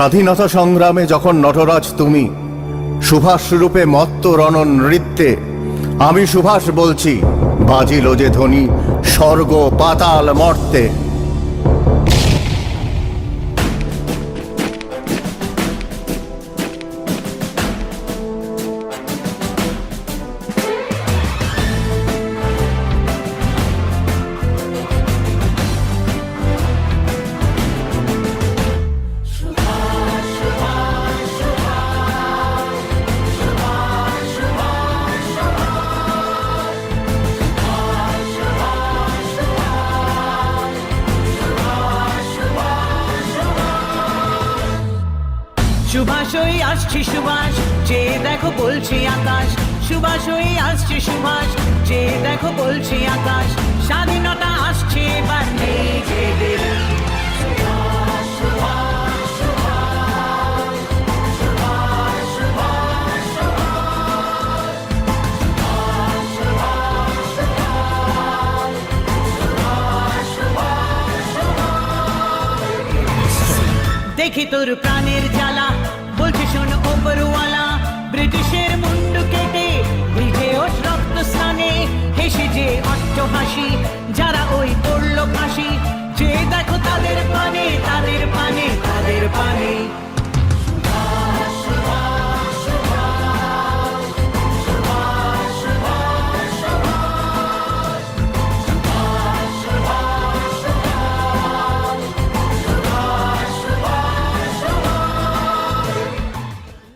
স্বাধীনতা সংগ্রামে যখন নটরাজ তুমি, সুভাষ রূপে মত্ত রণ নৃত্যে, আমি সুভাষ বলছি, বাজিল যে ধ্বনি স্বর্গ পাতাল মর্তে। সুভাষ হয়ে আসছে সুভাষ, যে দেখো বলছে আকাশ। সুভাষ হয়ে আসছে সুভাষ, যে দেখো বলছে আকাশ। স্বাধীনতা আসছে এবার নিজেদের। দেখি তোর প্রাণের জ্বালা, বলছে শোনো ওপরওয়ালা। ব্রিটিশের মুন্ডু কেটে ভিজে ওঠ রক্ত স্নানে, হেসে যে অট্ট হাসি যারা ওই পড়লো ফাঁসি। যে দেখো তাদের পানে, তাদের পানে, তাদের পানে।